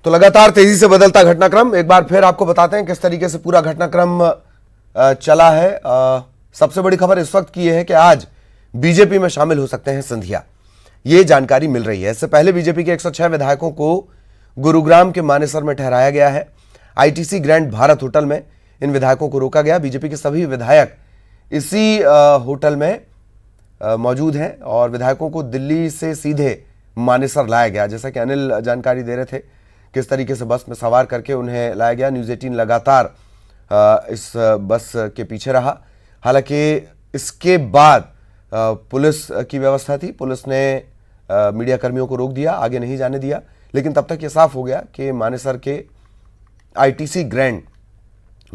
तो लगातार तेजी से बदलता घटनाक्रम, एक बार फिर आपको बताते हैं किस तरीके से पूरा घटनाक्रम चला है। सबसे बड़ी खबर इस वक्त की यह है कि आज बीजेपी में शामिल हो सकते हैं सिंधिया, ये जानकारी मिल रही है। इससे पहले बीजेपी के 106 विधायकों को गुरुग्राम के मानेसर में ठहराया गया है। आईटीसी ग्रैंड भारत होटल में इन विधायकों को रोका गया। बीजेपी के सभी विधायक इसी होटल में मौजूद हैं और विधायकों को दिल्ली से सीधे मानेसर लाया गया। जैसा कि अनिल जानकारी दे रहे थे किस तरीके से बस में सवार करके उन्हें लाया गया। न्यूज़ 18 लगातार इस बस के पीछे रहा। हालांकि इसके बाद पुलिस की व्यवस्था थी, पुलिस ने मीडिया कर्मियों को रोक दिया, आगे नहीं जाने दिया। लेकिन तब तक ये साफ हो गया कि मानेसर के आईटीसी ग्रैंड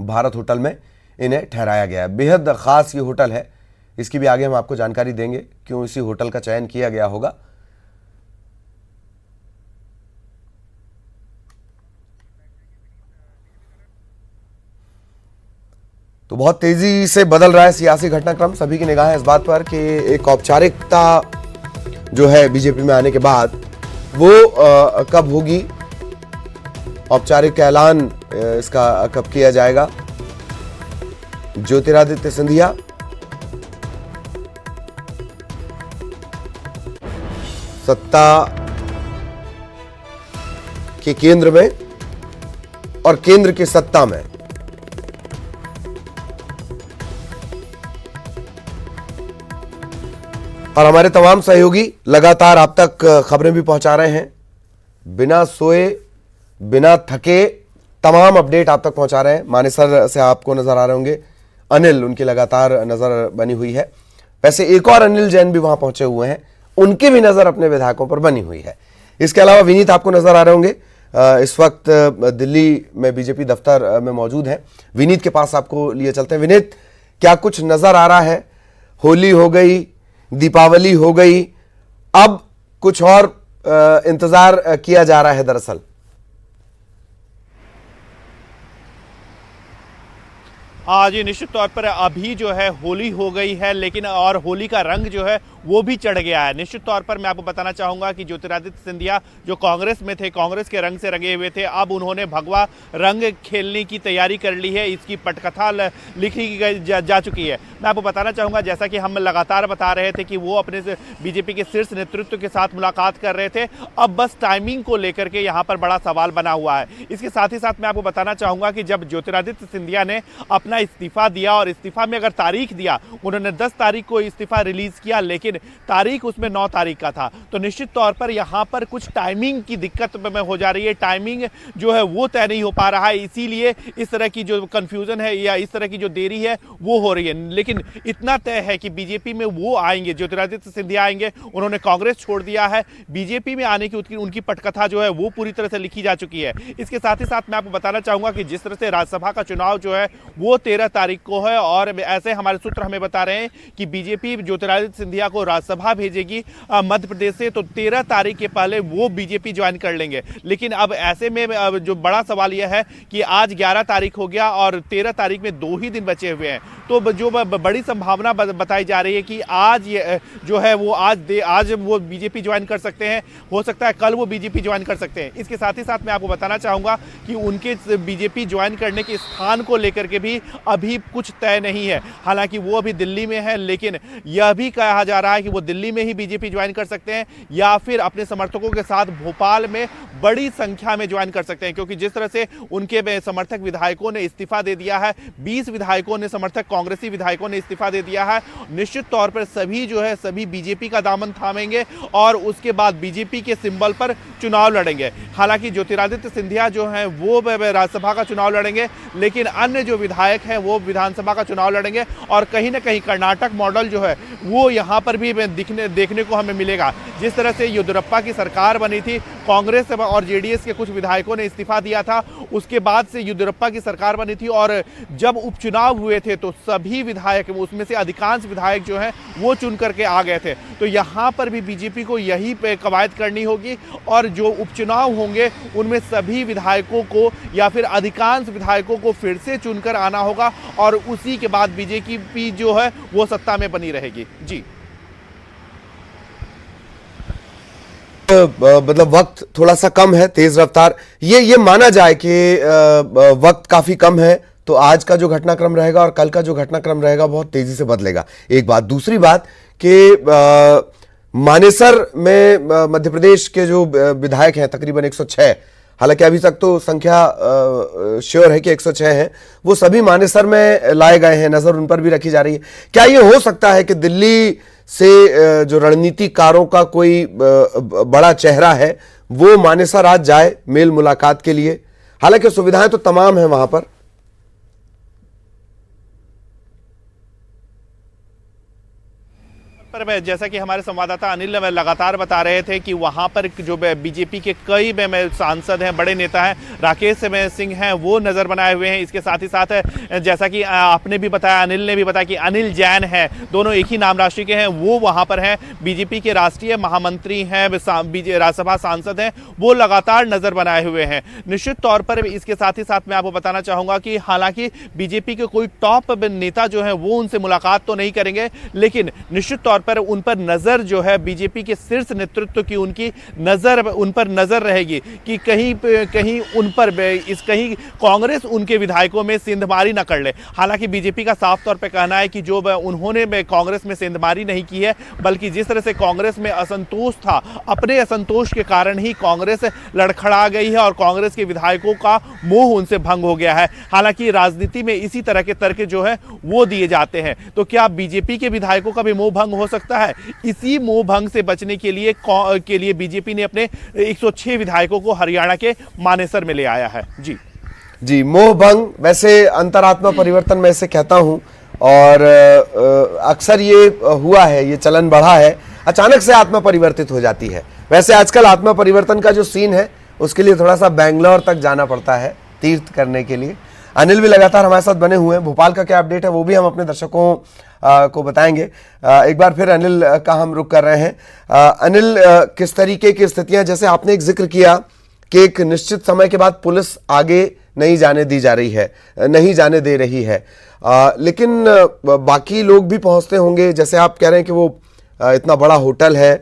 भारत होटल में इन्हें ठहराया गया है। बेहद खास ये होटल है, इसकी भी आगे हम आपको जानकारी देंगे क्यों इसी होटल का चयन किया गया होगा। तो बहुत तेजी से बदल रहा है सियासी घटनाक्रम। सभी की निगाहें इस बात पर कि एक औपचारिकता जो है बीजेपी में आने के बाद वो कब होगी, औपचारिक ऐलान इसका कब किया जाएगा। ज्योतिरादित्य सिंधिया सत्ता के केंद्र में और केंद्र की सत्ता में और हमारे तमाम सहयोगी लगातार आप तक खबरें भी पहुंचा रहे हैं, बिना सोए बिना थके तमाम अपडेट आप तक पहुंचा रहे हैं। मानेसर से आपको नजर आ रहे होंगे अनिल, उनकी लगातार नजर बनी हुई है। वैसे एक और अनिल जैन भी वहां पहुंचे हुए हैं, उनकी भी नजर अपने विधायकों पर बनी हुई है। इसके अलावा विनीत आपको नजर आ रहे होंगे, इस वक्त दिल्ली में बीजेपी दफ्तर में मौजूद है। विनीत के पास आपको लिए चलते हैं। विनीत, क्या कुछ नजर आ रहा है? होली हो गई, दीपावली हो गई, अब कुछ और इंतजार किया जा रहा है दरअसल? हाँ जी, निश्चित तौर पर अभी जो है होली हो गई है, लेकिन और होली का रंग जो है वो भी चढ़ गया है। निश्चित तौर पर मैं आपको बताना चाहूँगा कि ज्योतिरादित्य सिंधिया जो कांग्रेस में थे, कांग्रेस के रंग से रंगे हुए थे, अब उन्होंने भगवा रंग खेलने की तैयारी कर ली है। इसकी पटकथा लिखी जा चुकी है। मैं आपको बताना चाहूँगा, जैसा कि हम लगातार बता रहे थे कि वो अपने बीजेपी के शीर्ष नेतृत्व के साथ मुलाकात कर रहे थे, अब बस टाइमिंग को लेकर के यहाँ पर बड़ा सवाल बना हुआ है। इसके साथ ही साथ मैं आपको बताना चाहूँगा कि जब ज्योतिरादित्य सिंधिया ने अपना इस्तीफा दिया और इस्तीफा में अगर तारीख दिया, उन्होंने 10 तारीख को इस्तीफा रिलीज किया, लेकिन तारीख उसमें 9 तारीख का था। तो निश्चित तौर पर यहां पर कुछ टाइमिंग की दिक्कत में हो जा रही है, टाइमिंग जो है वो तय नहीं हो पा रहा है, इसीलिए इस तरह की जो कंफ्यूजन है या इस तरह की जो देरी है वो हो रही है। लेकिन इतना तय है कि बीजेपी में वो आएंगे, ज्योतिरादित्य सिंधिया आएंगे। उन्होंने कांग्रेस छोड़ दिया है, बीजेपी में आने की उनकी पटकथा जो है वो पूरी तरह से लिखी जा चुकी है। इसके साथ ही साथ मैं आपको बताना चाहूंगा कि जिस तरह से राज्यसभा का चुनाव जो है वो 13 तारीख को है और ऐसे हमारे सूत्र हमें बता रहे हैं कि बीजेपी ज्योतिरादित्य सिंधिया को राज्यसभा भेजेगी मध्य प्रदेश से, तो 13 तारीख के पहले वो बीजेपी ज्वाइन कर लेंगे। लेकिन अब ऐसे में जो बड़ा सवाल यह है कि आज 11 तारीख हो गया और 13 तारीख में 2 ही दिन बचे हुए हैं, तो जो बड़ी संभावना बताई जा रही है कि आज जो है वो आज वो बीजेपी ज्वाइन कर सकते हैं, हो सकता है कल वो बीजेपी ज्वाइन कर सकते हैं। इसके साथ ही साथ मैं आपको बताना चाहूंगा कि उनके बीजेपी ज्वाइन करने के स्थान को लेकर के भी अभी कुछ तय नहीं है। हालांकि वो अभी दिल्ली में है, लेकिन यह भी कहा जा रहा है कि वो दिल्ली में ही बीजेपी ज्वाइन कर सकते हैं या फिर अपने समर्थकों के साथ भोपाल में बड़ी संख्या में ज्वाइन कर सकते हैं, क्योंकि जिस तरह से उनके समर्थक विधायकों ने इस्तीफा दे दिया है, 20 विधायकों ने, समर्थक कांग्रेसी विधायकों ने इस्तीफा दे दिया है, निश्चित तौर पर सभी जो है सभी बीजेपी का दामन थामेंगे और उसके बाद बीजेपी के सिंबल पर चुनाव लड़ेंगे। हालांकि ज्योतिरादित्य सिंधिया जो है वो राज्यसभा का चुनाव लड़ेंगे, लेकिन अन्य जो विधायक हैं वो विधानसभा का चुनाव लड़ेंगे और कहीं ना कहीं कर्नाटक मॉडल जो है वो यहाँ पर भी देखने को हमें मिलेगा। जिस तरह से येदियुरप्पा की सरकार बनी थी, कांग्रेस और जेडीएस के कुछ विधायकों ने इस्तीफा दिया था, उसके बाद से येदियुरप्पा की सरकार बनी थी और जब उपचुनाव हुए थे तो सभी विधायक, उसमें से अधिकांश विधायक जो हैं वो चुन करके आ गए थे। तो यहाँ पर भी बीजेपी को यही पे कवायद करनी होगी और जो उपचुनाव होंगे उनमें सभी विधायकों को या फिर अधिकांश विधायकों को फिर से चुनकर आना होगा और उसी के बाद बीजेपी जो है वो सत्ता में बनी रहेगी। जी, मतलब वक्त थोड़ा सा कम है, तेज रफ्तार, ये माना जाए कि वक्त काफी कम है, तो आज का जो घटनाक्रम रहेगा और कल का जो घटनाक्रम रहेगा बहुत तेजी से बदलेगा। एक बात, दूसरी बात कि मानेसर में मध्य प्रदेश के जो विधायक हैं तकरीबन 106, हालांकि अभी तक तो संख्या श्योर है कि 106 हैं, वो सभी मानेसर में लाए गए हैं, नजर उन पर भी रखी जा रही है। क्या ये हो सकता है कि दिल्ली से जो रणनीतिकारों का कोई बड़ा चेहरा है वो मानेसर आज जाए मेल मुलाकात के लिए? हालांकि सुविधाएं तो तमाम हैं वहां पर। पर जैसा कि हमारे संवाददाता अनिल लगातार बता रहे थे कि वहां पर जो बीजेपी के कई सांसद हैं, बड़े नेता हैं, राकेश सिंह हैं, वो नजर बनाए हुए हैं। इसके साथ ही साथ जैसा कि आपने भी बताया, अनिल ने भी बताया कि अनिल जैन है, दोनों एक ही नाम राशि के हैं, वो वहां पर हैं। बीजेपी के राष्ट्रीय महामंत्री हैं, राज्यसभा सांसद हैं, वो लगातार नजर बनाए हुए हैं। निश्चित तौर पर इसके साथ ही साथ मैं आपको बताना चाहूंगा कि हालांकि बीजेपी के कोई टॉप नेता जो है वो उनसे मुलाकात तो नहीं करेंगे, लेकिन निश्चित तौर पर उन पर नजर जो है बीजेपी के शीर्ष नेतृत्व की उनकी नजर उन पर नजर रहेगी कि कहीं उन पर कहीं कांग्रेस उनके विधायकों में सेंधमारी न कर ले। हालांकि बीजेपी का साफ तौर पर कहना है कि जो उन्होंने कांग्रेस में सेंधमारी नहीं की है, बल्कि जिस तरह से कांग्रेस में असंतोष था, अपने असंतोष के कारण ही कांग्रेस लड़खड़ा गई है और कांग्रेस के विधायकों का मोह उनसे भंग हो गया है। हालांकि राजनीति में इसी तरह के तर्क जो है वो दिए जाते हैं। तो क्या बीजेपी के विधायकों का भी मोह भंग हो सकता है? इसी मोह भंग से बचने के लिए बीजेपी ने अपने 106 विधायकों को हरियाणा के मानेसर में ले आया है। जी, मोह भंग, वैसे अंतरात्मा परिवर्तन मैं इसे कहता हूं, और अक्सर ये हुआ है, ये चलन बढ़ा है, अचानक से आत्मा परिवर्तित हो जाती है। वैसे आजकल आत्मा परिवर्तन का जो सीन है उसके लिए थोड़ा सा बेंगलोर तक जाना पड़ता है तीर्थ करने के लिए। अनिल भी लगातार हमारे साथ बने हुए हैं, भोपाल का क्या अपडेट है वो भी हम अपने दर्शकों को बताएंगे। एक बार फिर अनिल का हम रुख कर रहे हैं। अनिल, किस तरीके की स्थितियां, जैसे आपने एक जिक्र किया कि एक निश्चित समय के बाद पुलिस आगे नहीं जाने दे रही है, लेकिन बाकी लोग भी पहुंचते होंगे, जैसे आप कह रहे हैं कि वो इतना बड़ा होटल है,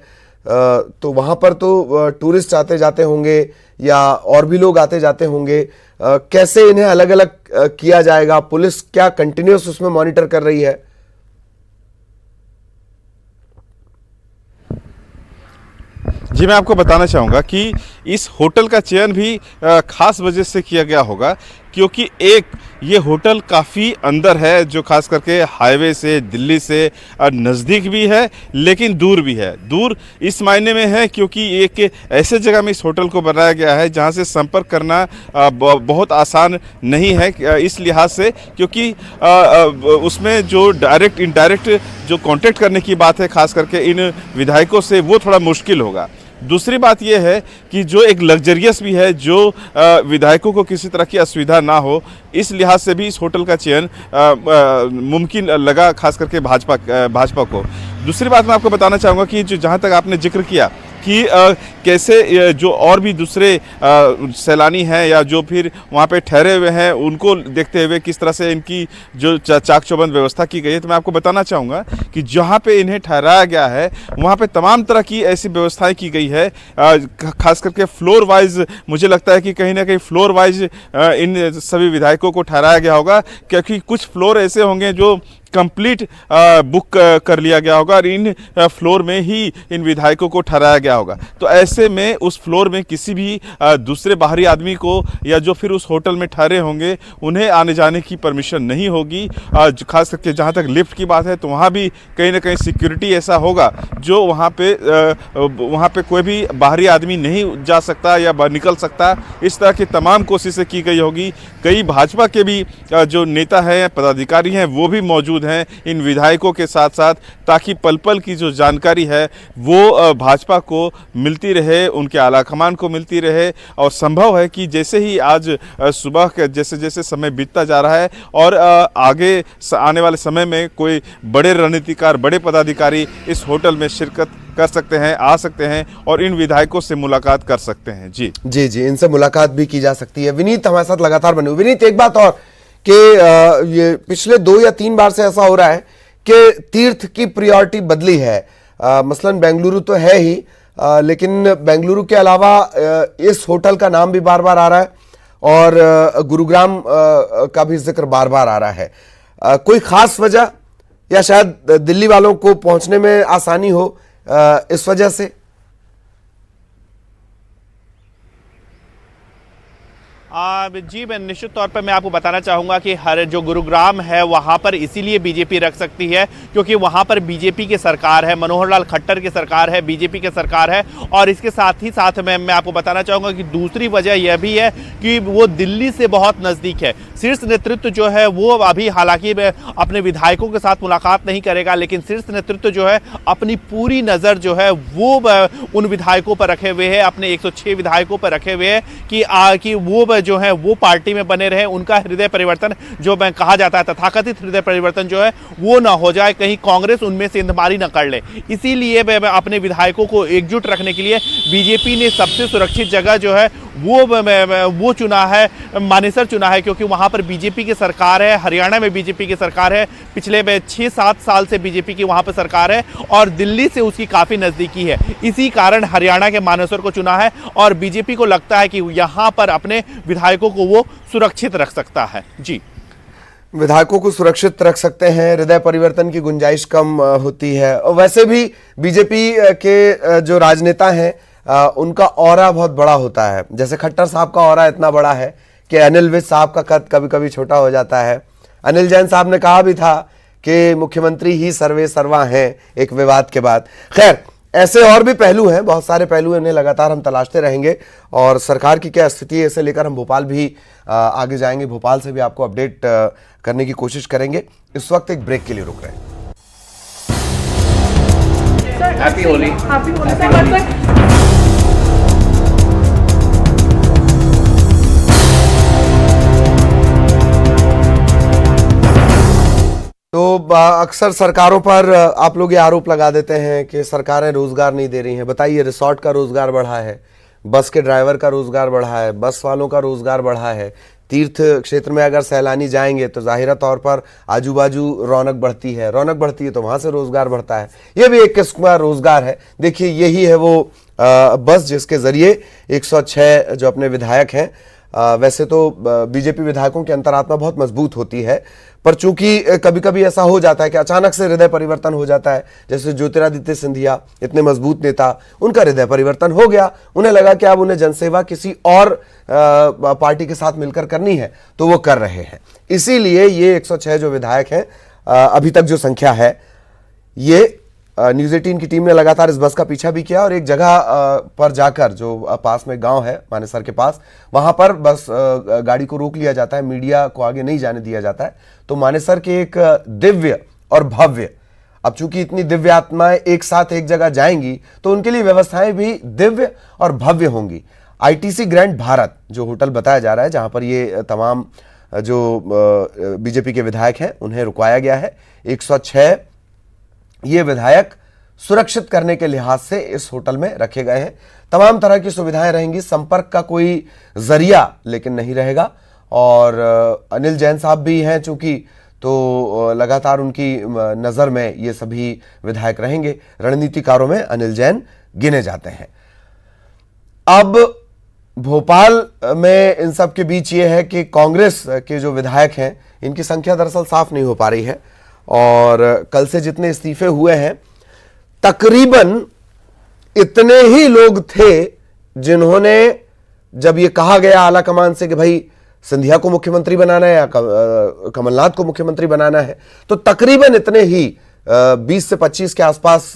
तो वहां पर तो टूरिस्ट आते जाते होंगे या और भी लोग आते जाते होंगे। कैसे इन्हें अलग अलग किया जाएगा? पुलिस क्या कंटिन्यूस उसमें मॉनिटर कर रही है? जी, मैं आपको बताना चाहूँगा कि इस होटल का चयन भी खास वजह से किया गया होगा, क्योंकि एक ये होटल काफ़ी अंदर है, जो खास करके हाईवे से, दिल्ली से नज़दीक भी है लेकिन दूर भी है। दूर इस मायने में है क्योंकि एक ऐसे जगह में इस होटल को बनाया गया है जहाँ से संपर्क करना बहुत आसान नहीं है, इस लिहाज से क्योंकि उसमें जो डायरेक्ट इनडायरेक्ट जो कांटेक्ट करने की बात है खास करके इन विधायकों से, वो थोड़ा मुश्किल होगा। दूसरी बात यह है कि जो एक लग्जरियस भी है, जो विधायकों को किसी तरह की असुविधा ना हो, इस लिहाज से भी इस होटल का चयन मुमकिन लगा खास करके भाजपा को। दूसरी बात मैं आपको बताना चाहूँगा कि जो जहाँ तक आपने जिक्र किया कि कैसे जो और भी दूसरे सैलानी हैं या जो फिर वहाँ पे ठहरे हुए हैं, उनको देखते हुए किस तरह से इनकी जो चाक चौबंद व्यवस्था की गई है, तो मैं आपको बताना चाहूँगा कि जहाँ पे इन्हें ठहराया गया है वहाँ पे तमाम तरह की ऐसी व्यवस्थाएं की गई है। खास करके फ्लोर वाइज मुझे लगता है कि कहीं ना कहीं फ्लोर वाइज इन सभी विधायकों को ठहराया गया होगा, क्योंकि कुछ फ्लोर ऐसे होंगे जो कंप्लीट बुक कर लिया गया होगा और इन फ्लोर में ही इन विधायकों को ठहराया गया होगा। तो ऐसे में उस फ्लोर में किसी भी दूसरे बाहरी आदमी को या जो फिर उस होटल में ठहरे होंगे उन्हें आने जाने की परमिशन नहीं होगी। खास करके जहाँ तक लिफ्ट की बात है तो वहाँ भी कहीं ना कहीं सिक्योरिटी ऐसा होगा जो वहाँ पे कोई भी बाहरी आदमी नहीं जा सकता या निकल सकता। इस तरह की तमाम कोशिशें की गई होगी। कई भाजपा के भी जो नेता हैं, पदाधिकारी हैं, वो भी मौजूद हैं इन विधायकों के साथ साथ, ताकि पल पल की जो जानकारी है वो भाजपा को मिलती रहे, उनके आलाकमान को मिलती रहे। और संभव है कि जैसे ही आज सुबह के जैसे जैसे समय बीतता जा रहा है और आगे आने वाले समय में कोई बड़े रणनीतिकार, बड़े पदाधिकारी इस होटल में शिरकत कर सकते हैं, आ सकते हैं और इन विधायकों से मुलाकात कर सकते हैं। जी, इनसे मुलाकात भी की जा सकती है। विनीत हमारे साथ लगातार बने हुए। विनीत, एक बात और कि ये पिछले 2 या 3 बार से ऐसा हो रहा है कि तीर्थ की प्रायोरिटी बदली है। मसलन बेंगलुरु तो है ही, लेकिन बेंगलुरु के अलावा इस होटल का नाम भी बार बार आ रहा है और गुरुग्राम का भी जिक्र बार बार आ रहा है। कोई खास वजह या शायद दिल्ली वालों को पहुंचने में आसानी हो इस वजह से? जी, मैं निश्चित तौर पर मैं आपको बताना चाहूँगा कि हर जो गुरुग्राम है वहाँ पर इसीलिए बीजेपी रख सकती है क्योंकि वहाँ पर बीजेपी की सरकार है, मनोहर लाल खट्टर की सरकार है, बीजेपी की सरकार है। और इसके साथ ही साथ मैं आपको बताना चाहूँगा कि दूसरी वजह यह भी है कि वो दिल्ली से बहुत नज़दीक है। शीर्ष नेतृत्व जो है वो अभी हालांकि अपने विधायकों के साथ मुलाकात नहीं करेगा, लेकिन शीर्ष नेतृत्व जो है अपनी पूरी नज़र जो है वो उन विधायकों पर रखे हुए है, अपने 106 विधायकों पर रखे हुए है कि वो जो है वो पार्टी में बने रहे, उनका हृदय परिवर्तन जो कहा जाता है, तथाकथित हृदय परिवर्तन जो है वो ना हो जाए, कहीं कांग्रेस उनमें से इंतमारी न कर ले। इसीलिए अपने विधायकों को एकजुट रखने के लिए बीजेपी ने सबसे सुरक्षित जगह जो है वो चुना है, मानेसर चुना है, क्योंकि वहां पर बीजेपी की सरकार है, हरियाणा में बीजेपी की सरकार है, पिछले 6-7 साल से बीजेपी की वहां पर सरकार है और दिल्ली से उसकी काफी नजदीकी है। इसी कारण हरियाणा के मानेसर को चुना है और बीजेपी को लगता है कि यहां पर अपने विधायकों को वो सुरक्षित रख सकता है। जी, विधायकों को सुरक्षित रख सकते हैं, हृदय परिवर्तन की गुंजाइश कम होती है। और वैसे भी बीजेपी के जो राजनेता हैं उनका ऑरा बहुत बड़ा होता है। जैसे खट्टर साहब का ऑरा इतना बड़ा है कि अनिल विज साहब का कद कभी कभी छोटा हो जाता है। अनिल जैन साहब ने कहा भी था कि मुख्यमंत्री ही सर्वे सर्वा हैं एक विवाद के बाद। खैर, ऐसे और भी पहलू हैं, बहुत सारे पहलू हैं, उन्हें लगातार हम तलाशते रहेंगे और सरकार की क्या स्थिति है इसे लेकर हम भोपाल भी आगे जाएंगे। भोपाल से भी आपको अपडेट करने की कोशिश करेंगे। इस वक्त एक ब्रेक के लिए रुक रहे हैं। Happy Holi. Happy Holi sir. तो अक्सर सरकारों पर आप लोग ये आरोप लगा देते हैं कि सरकारें रोजगार नहीं दे रही हैं। बताइए, रिसोर्ट का रोजगार बढ़ा है, बस के ड्राइवर का रोजगार बढ़ा है, बस वालों का रोजगार बढ़ा है, तीर्थ क्षेत्र में अगर सैलानी जाएंगे तो जाहिरा तौर पर आजू बाजू रौनक बढ़ती है, रौनक बढ़ती है तो वहां से रोजगार बढ़ता है। ये भी एक किस्म का रोजगार है। देखिए, यही है वो बस जिसके जरिए 106 जो अपने विधायक हैं, वैसे तो बीजेपी विधायकों की अंतरात्मा बहुत मजबूत होती है, पर चूंकि कभी कभी ऐसा हो जाता है कि अचानक से हृदय परिवर्तन हो जाता है। जैसे ज्योतिरादित्य सिंधिया, इतने मजबूत नेता, उनका हृदय परिवर्तन हो गया। उन्हें लगा कि अब उन्हें जनसेवा किसी और पार्टी के साथ मिलकर करनी है, तो वो कर रहे हैं। इसीलिए ये 106 जो विधायक हैं, अभी तक जो संख्या है, ये न्यूज 18 की टीम ने लगातार इस बस का पीछा भी किया और एक जगह पर जाकर, जो पास में गांव है मानेसर के पास, वहां पर बस गाड़ी को रोक लिया जाता है, मीडिया को आगे नहीं जाने दिया जाता है। तो मानेसर के एक दिव्य और भव्य, अब चूंकि इतनी दिव्य आत्माएं एक साथ एक जगह जाएंगी तो उनके लिए व्यवस्थाएं भी दिव्य और भव्य होंगी। आईटीसी ग्रैंड भारत जो होटल बताया जा रहा है, जहां पर ये तमाम जो बीजेपी के विधायक हैं उन्हें रुकवाया गया है। 106 ये विधायक सुरक्षित करने के लिहाज से इस होटल में रखे गए हैं। तमाम तरह की सुविधाएं रहेंगी, संपर्क का कोई जरिया लेकिन नहीं रहेगा। और अनिल जैन साहब भी हैं चूंकि, तो लगातार उनकी नजर में ये सभी विधायक रहेंगे। रणनीतिकारों में अनिल जैन गिने जाते हैं। अब भोपाल में इन सब के बीच ये है कि कांग्रेस के जो विधायक हैं, इनकी संख्या दरअसल साफ नहीं हो पा रही है और कल से जितने इस्तीफे हुए हैं, तकरीबन इतने ही लोग थे जिन्होंने, जब ये कहा गया आला कमान से कि भाई सिंधिया को मुख्यमंत्री बनाना है या कमलनाथ को मुख्यमंत्री बनाना है, तो तकरीबन इतने ही 20 से 25 के आसपास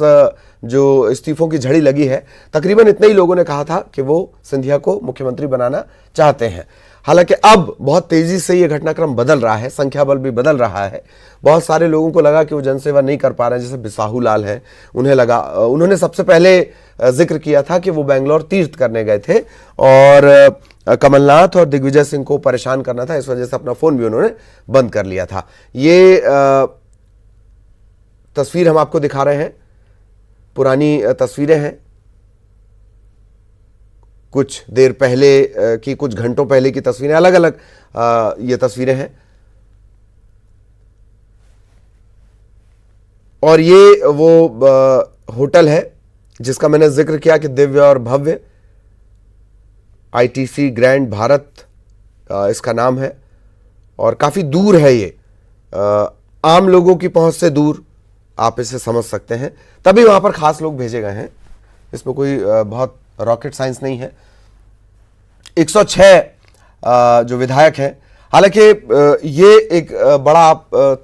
जो इस्तीफों की झड़ी लगी है, तकरीबन इतने ही लोगों ने कहा था कि वो सिंधिया को मुख्यमंत्री बनाना चाहते हैं। हालांकि अब बहुत तेजी से ये घटनाक्रम बदल रहा है, संख्या बल भी बदल रहा है। बहुत सारे लोगों को लगा कि वो जनसेवा नहीं कर पा रहे हैं, जैसे बिसाहू लाल हैं, उन्होंने सबसे पहले जिक्र किया था कि वो बेंगलोर तीर्थ करने गए थे और कमलनाथ और दिग्विजय सिंह को परेशान करना था, इस वजह से अपना फोन भी उन्होंने बंद कर लिया था। ये तस्वीर हम आपको दिखा रहे हैं, पुरानी तस्वीरें हैं, कुछ देर पहले की, कुछ घंटों पहले की तस्वीरें, अलग अलग ये तस्वीरें हैं। और ये वो होटल है जिसका मैंने जिक्र किया कि दिव्य और भव्य, आईटीसी ग्रैंड भारत इसका नाम है, और काफी दूर है ये, आम लोगों की पहुंच से दूर, आप इसे समझ सकते हैं, तभी वहां पर खास लोग भेजे गए हैं। इसमें कोई बहुत रॉकेट साइंस नहीं है। 106 जो विधायक हैं, हालांकि ये एक बड़ा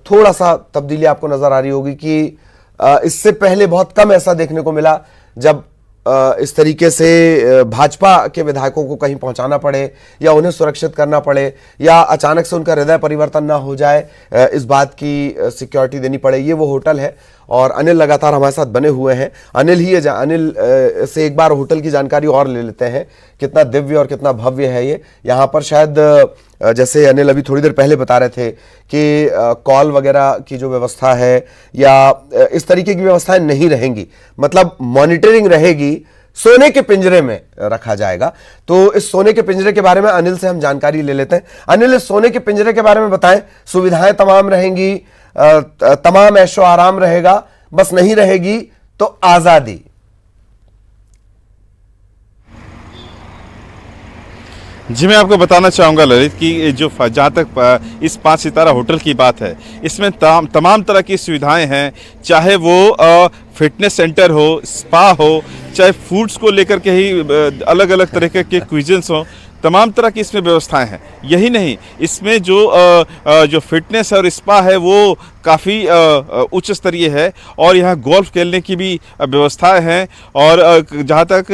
थोड़ा सा तब्दीली आपको नजर आ रही होगी कि इससे पहले बहुत कम ऐसा देखने को मिला जब इस तरीके से भाजपा के विधायकों को कहीं पहुंचाना पड़े या उन्हें सुरक्षित करना पड़े या अचानक से उनका हृदय परिवर्तन ना हो जाए, इस बात की सिक्योरिटी देनी पड़े। ये वो होटल है और अनिल लगातार हमारे साथ बने हुए हैं। अनिल से एक बार होटल की जानकारी और ले लेते हैं, कितना दिव्य और कितना भव्य है ये। यहाँ पर शायद जैसे अनिल अभी थोड़ी देर पहले बता रहे थे कि कॉल वगैरह की जो व्यवस्था है या इस तरीके की व्यवस्थाएं नहीं रहेंगी, मतलब मॉनिटरिंग रहेगी, सोने के पिंजरे में रखा जाएगा। तो इस सोने के पिंजरे के बारे में अनिल से हम जानकारी ले लेते हैं। अनिल, इस सोने के पिंजरे के बारे में बताएं, सुविधाएं तमाम रहेंगी, तमाम ऐशो आराम रहेगा, बस नहीं रहेगी तो आजादी। जी, मैं आपको बताना चाहूँगा ललित कि जो जहाँ तक इस 5 सितारा होटल की बात है, इसमें तमाम तरह की सुविधाएं हैं, चाहे वो फिटनेस सेंटर हो, स्पा हो, चाहे फूड्स को लेकर के ही अलग अलग तरह के क्विजन्स हो, तमाम तरह की इसमें व्यवस्थाएं हैं। यही नहीं, इसमें जो फिटनेस और स्पा है वो काफ़ी उच्च स्तरीय है और यहाँ गोल्फ खेलने की भी व्यवस्थाएं हैं और जहाँ तक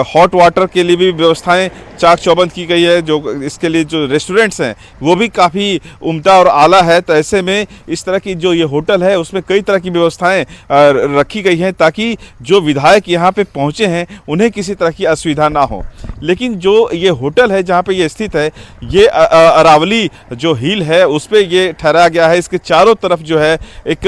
हॉट वाटर के लिए भी व्यवस्थाएं चाक चौबंद की गई है। जो इसके लिए जो रेस्टोरेंट्स हैं वो भी काफ़ी उम्दा और आला है। तो ऐसे में इस तरह की जो ये होटल है उसमें कई तरह की व्यवस्थाएं रखी गई हैं ताकि जो विधायक यहाँ पे पहुँचे हैं उन्हें किसी तरह की असुविधा ना हो। लेकिन जो ये होटल है जहाँ पे ये स्थित है, ये अरावली जो हिल है उस पर ये ठहराया गया है। इसके चारों तरफ जो है एक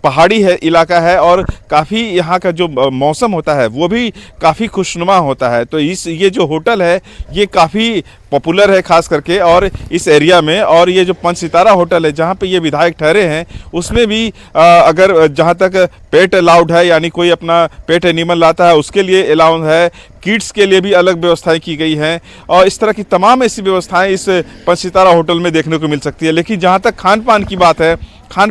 पहाड़ी है, इलाका है और काफ़ी यहाँ का जो मौसम होता है वो भी काफ़ी खुशनुमा होता है। तो ये जो होटल है ये काफ़ी पॉपुलर है खास करके और इस एरिया में। और ये जो 5 सितारा होटल है जहाँ पे ये विधायक ठहरे हैं उसमें भी अगर जहाँ तक पेट अलाउड है, यानी कोई अपना पेट एनिमल लाता है उसके लिए अलाउड है, किड्स के लिए भी अलग व्यवस्थाएं की गई हैं और इस तरह की तमाम ऐसी व्यवस्थाएं इस 5 सितारा होटल में देखने को मिल सकती है। लेकिन जहाँ तक खान पान की बात है, खान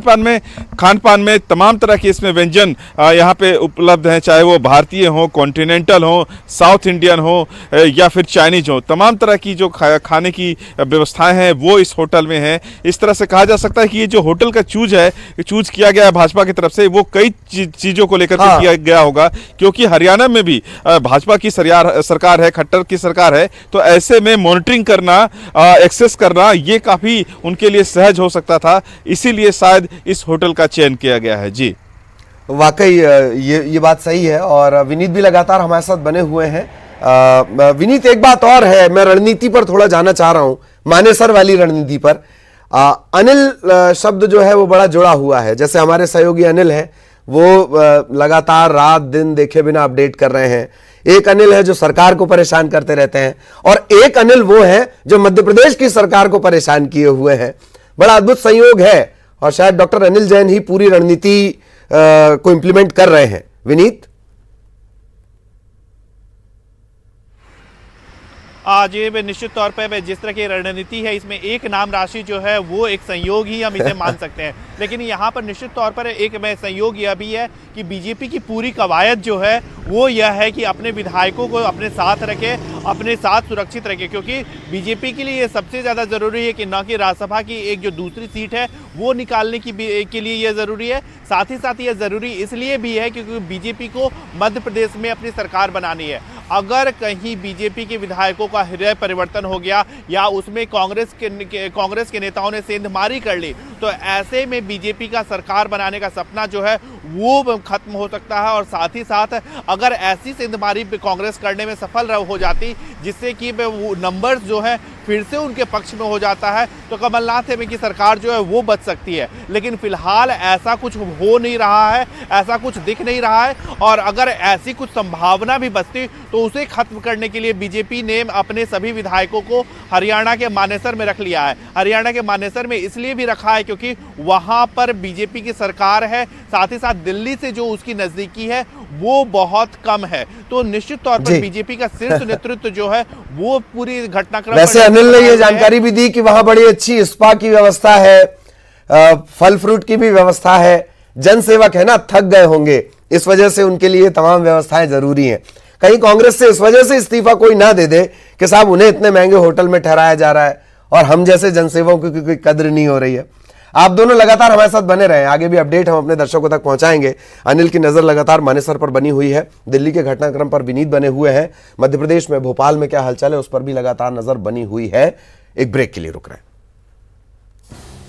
पान में तमाम तरह के इसमें व्यंजन यहाँ पे उपलब्ध हैं, चाहे वो भारतीय हो, कॉन्टिनेंटल हो, साउथ इंडियन हो या फिर चाइनीज हो। तमाम तरह की जो खाने की व्यवस्थाएं हैं वो इस होटल में हैं। इस तरह से कहा जा सकता है कि ये जो होटल का चूज किया गया है भाजपा की तरफ से, वो कई चीज़ों को लेकर के किया गया होगा, क्योंकि हरियाणा में भी भाजपा की सरकार है, खट्टर की सरकार है। तो ऐसे में मॉनिटरिंग करना, एक्सेस करना ये काफ़ी उनके लिए सहज हो सकता था, इसीलिए शायद इस होटल का चयन किया गया है। जी, वाकई ये बात सही है और विनीत भी लगातार हमारे साथ बने हुए हैं। विनीत, एक बात और है, मैं रणनीति पर थोड़ा जाना चाह रहा हूं, मानेसर वाली रणनीति पर। अनिल शब्द जो है वो बड़ा जुड़ा हुआ है। जैसे हमारे सहयोगी अनिल है वो लगातार रात दिन देखे बिना अपडेट कर रहे हैं। एक अनिल है जो सरकार को परेशान करते रहते हैं और एक अनिल वो है जो मध्य प्रदेश की सरकार को परेशान किए हुए हैं। बड़ा अद्भुत संयोग है और शायद डॉक्टर अनिल जैन ही पूरी रणनीति को इंप्लीमेंट कर रहे हैं। विनीत, आज ये निश्चित तौर पर जिस तरह की रणनीति है इसमें एक नाम राशि जो है वो एक संयोग ही हम इसे मान सकते हैं। लेकिन यहाँ पर निश्चित तौर पर एक संयोग यह भी है कि बीजेपी की पूरी कवायद जो है वो यह है कि अपने विधायकों को अपने साथ रखे, अपने साथ सुरक्षित रखे, क्योंकि बीजेपी के लिए ये सबसे ज़्यादा ज़रूरी है कि न कि राज्यसभा की एक जो दूसरी सीट है वो निकालने के लिए यह ज़रूरी है, साथ ही साथ यह ज़रूरी इसलिए भी है क्योंकि बीजेपी को मध्य प्रदेश में अपनी सरकार बनानी है। अगर कहीं बीजेपी के विधायकों का हृदय परिवर्तन हो गया या उसमें कांग्रेस के नेताओं ने सेंधमारी कर ली तो ऐसे में बीजेपी का सरकार बनाने का सपना जो है वो खत्म हो सकता है। और साथ ही साथ अगर ऐसी सेंधमारी कांग्रेस करने में सफल हो जाती जिससे कि नंबर्स जो है फिर से उनके पक्ष में हो जाता है तो कमलनाथ की सरकार जो है वो बच सकती है। लेकिन फिलहाल ऐसा कुछ हो नहीं रहा है, ऐसा कुछ दिख नहीं रहा है। और अगर ऐसी कुछ संभावना भी बचती तो उसे खत्म करने के लिए बीजेपी ने अपने सभी विधायकों को हरियाणा के मानेसर में रख लिया है। हरियाणा के मानेसर में इसलिए भी रखा है क्योंकि वहां पर बीजेपी की सरकार है, साथ ही साथ दिल्ली से जो उसकी नजदीकी है वो बहुत कम है। तो निश्चित तौर पर बीजेपी का शीर्ष नेतृत्व जो है वो पूरी घटनाक्रम वैसे अनिल ने ये जानकारी भी दी कि वहां बड़ी अच्छी स्पा की व्यवस्था है, फल फ्रूट की भी व्यवस्था है। जनसेवक है ना, थक गए होंगे, इस वजह से उनके लिए तमाम व्यवस्थाएं जरूरी हैं। कहीं कांग्रेस से इस वजह से इस्तीफा कोई ना दे दे कि साहब उन्हें इतने महंगे होटल में ठहराया जा रहा है और हम जैसे जनसेवकों की कोई कद्र नहीं हो रही है। आप दोनों लगातार हमारे साथ बने रहें, आगे भी अपडेट हम अपने दर्शकों तक पहुंचाएंगे। अनिल की नजर लगातार मानेसर पर बनी हुई है, दिल्ली के घटनाक्रम पर विनीत बने हुए हैं, मध्य प्रदेश में भोपाल में क्या हलचल है उस पर भी लगातार नजर बनी हुई है। एक ब्रेक के लिए रुक रहे हैं।